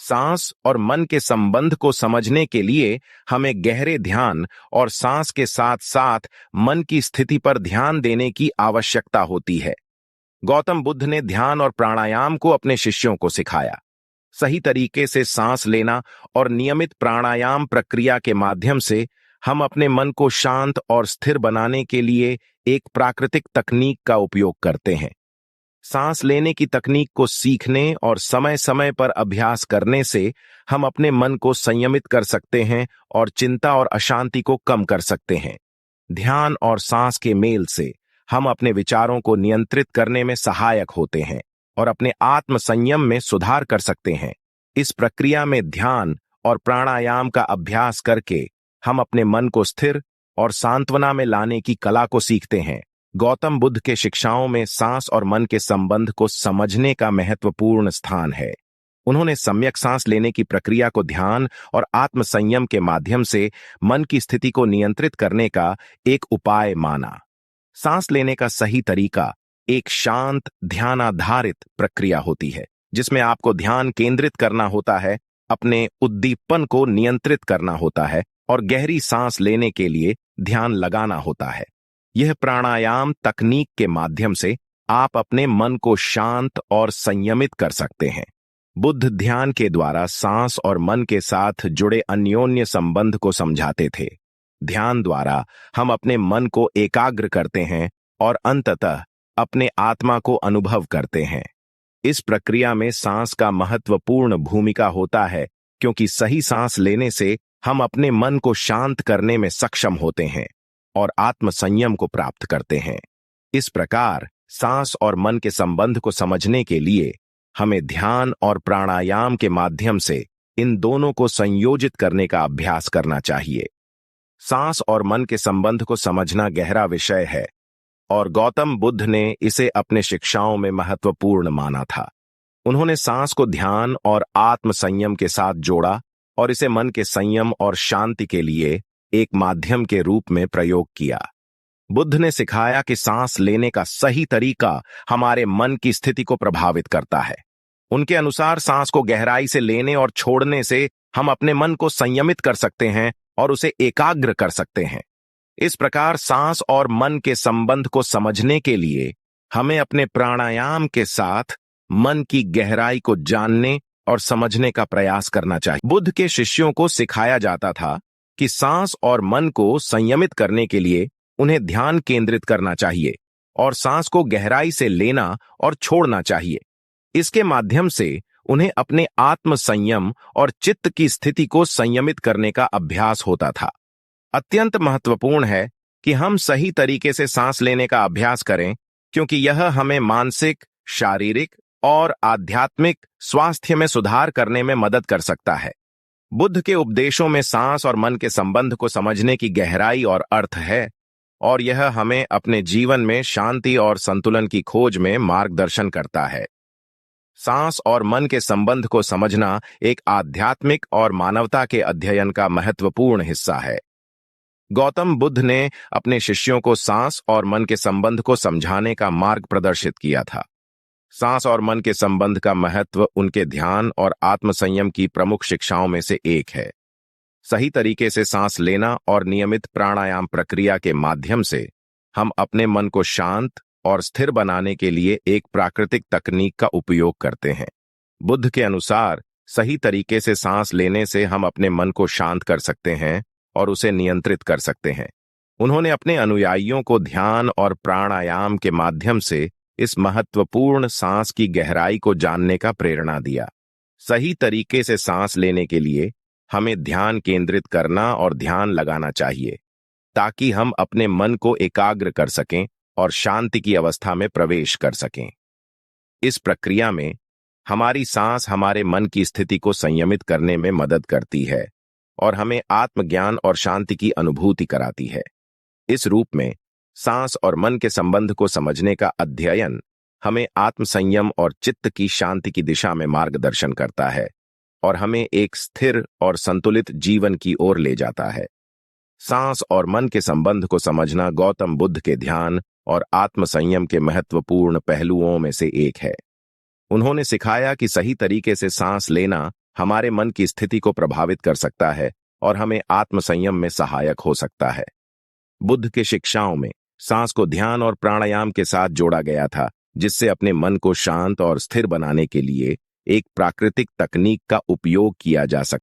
सांस और मन के संबंध को समझने के लिए हमें गहरे ध्यान और सांस के साथ साथ मन की स्थिति पर ध्यान देने की आवश्यकता होती है। गौतम बुद्ध ने ध्यान और प्राणायाम को अपने शिष्यों को सिखाया। सही तरीके से सांस लेना और नियमित प्राणायाम प्रक्रिया के माध्यम से हम अपने मन को शांत और स्थिर बनाने के लिए एक प्राकृतिक तकनीक का उपयोग करते हैं। सांस लेने की तकनीक को सीखने और समय समय पर अभ्यास करने से हम अपने मन को संयमित कर सकते हैं और चिंता और अशांति को कम कर सकते हैं। ध्यान और सांस के मेल से हम अपने विचारों को नियंत्रित करने में सहायक होते हैं और अपने आत्म संयम में सुधार कर सकते हैं। इस प्रक्रिया में ध्यान और प्राणायाम का अभ्यास करके हम अपने मन को स्थिर और सांत्वना में लाने की कला को सीखते हैं। गौतम बुद्ध के शिक्षाओं में सांस और मन के संबंध को समझने का महत्वपूर्ण स्थान है। उन्होंने सम्यक सांस लेने की प्रक्रिया को ध्यान और आत्म संयम के माध्यम से मन की स्थिति को नियंत्रित करने का एक उपाय माना। सांस लेने का सही तरीका एक शांत ध्यानाधारित प्रक्रिया होती है, जिसमें आपको ध्यान केंद्रित करना होता है, अपने उद्दीपन को नियंत्रित करना होता है और गहरी सांस लेने के लिए ध्यान लगाना होता है। यह प्राणायाम तकनीक के माध्यम से आप अपने मन को शांत और संयमित कर सकते हैं। बुद्ध ध्यान के द्वारा सांस और मन के साथ जुड़े अन्योन्य संबंध को समझाते थे। ध्यान द्वारा हम अपने मन को एकाग्र करते हैं और अंततः अपने आत्मा को अनुभव करते हैं। इस प्रक्रिया में सांस का महत्वपूर्ण भूमिका होता है, क्योंकि सही सांस लेने से हम अपने मन को शांत करने में सक्षम होते हैं और आत्म संयम को प्राप्त करते हैं। इस प्रकार सांस और मन के संबंध को समझने के लिए हमें ध्यान और प्राणायाम के माध्यम से इन दोनों को संयोजित करने का अभ्यास करना चाहिए। सांस और मन के संबंध को समझना गहरा विषय है और गौतम बुद्ध ने इसे अपने शिक्षाओं में महत्वपूर्ण माना था। उन्होंने सांस को ध्यान और आत्म संयम के साथ जोड़ा और इसे मन के संयम और शांति के लिए एक माध्यम के रूप में प्रयोग किया। बुद्ध ने सिखाया कि सांस लेने का सही तरीका हमारे मन की स्थिति को प्रभावित करता है। उनके अनुसार सांस को गहराई से लेने और छोड़ने से हम अपने मन को संयमित कर सकते हैं और उसे एकाग्र कर सकते हैं। इस प्रकार सांस और मन के संबंध को समझने के लिए हमें अपने प्राणायाम के साथ मन की गहराई को जानने और समझने का प्रयास करना चाहिए। बुद्ध के शिष्यों को सिखाया जाता था कि सांस और मन को संयमित करने के लिए उन्हें ध्यान केंद्रित करना चाहिए और सांस को गहराई से लेना और छोड़ना चाहिए। इसके माध्यम से उन्हें अपने आत्म संयम और चित्त की स्थिति को संयमित करने का अभ्यास होता था। अत्यंत महत्वपूर्ण है कि हम सही तरीके से सांस लेने का अभ्यास करें, क्योंकि यह हमें मानसिक, शारीरिक और आध्यात्मिक स्वास्थ्य में सुधार करने में मदद कर सकता है। बुद्ध के उपदेशों में सांस और मन के संबंध को समझने की गहराई और अर्थ है, और यह हमें अपने जीवन में शांति और संतुलन की खोज में मार्गदर्शन करता है। सांस और मन के संबंध को समझना एक आध्यात्मिक और मानवता के अध्ययन का महत्वपूर्ण हिस्सा है। गौतम बुद्ध ने अपने शिष्यों को सांस और मन के संबंध को समझाने का मार्ग प्रदर्शित किया था। सांस और मन के संबंध का महत्व उनके ध्यान और आत्म संयम की प्रमुख शिक्षाओं में से एक है। सही तरीके से सांस लेना और नियमित प्राणायाम प्रक्रिया के माध्यम से हम अपने मन को शांत और स्थिर बनाने के लिए एक प्राकृतिक तकनीक का उपयोग करते हैं। बुद्ध के अनुसार सही तरीके से सांस लेने से हम अपने मन को शांत कर सकते हैं और उसे नियंत्रित कर सकते हैं। उन्होंने अपने अनुयायियों को ध्यान और प्राणायाम के माध्यम से इस महत्वपूर्ण सांस की गहराई को जानने का प्रेरणा दिया। सही तरीके से सांस लेने के लिए हमें ध्यान केंद्रित करना और ध्यान लगाना चाहिए, ताकि हम अपने मन को एकाग्र कर सकें और शांति की अवस्था में प्रवेश कर सकें। इस प्रक्रिया में हमारी सांस हमारे मन की स्थिति को संयमित करने में मदद करती है और हमें आत्मज्ञान और शांति की अनुभूति कराती है। इस रूप में सांस और मन के संबंध को समझने का अध्ययन हमें आत्म संयम और चित्त की शांति की दिशा में मार्गदर्शन करता है और हमें एक स्थिर और संतुलित जीवन की ओर ले जाता है। सांस और मन के संबंध को समझना गौतम बुद्ध के ध्यान और आत्म संयम के महत्वपूर्ण पहलुओं में से एक है। उन्होंने सिखाया कि सही तरीके से सांस लेना हमारे मन की स्थिति को प्रभावित कर सकता है और हमें आत्मसंयम में सहायक हो सकता है। बुद्ध के शिक्षाओं में सांस को ध्यान और प्राणायाम के साथ जोड़ा गया था, जिससे अपने मन को शांत और स्थिर बनाने के लिए एक प्राकृतिक तकनीक का उपयोग किया जा सकता है।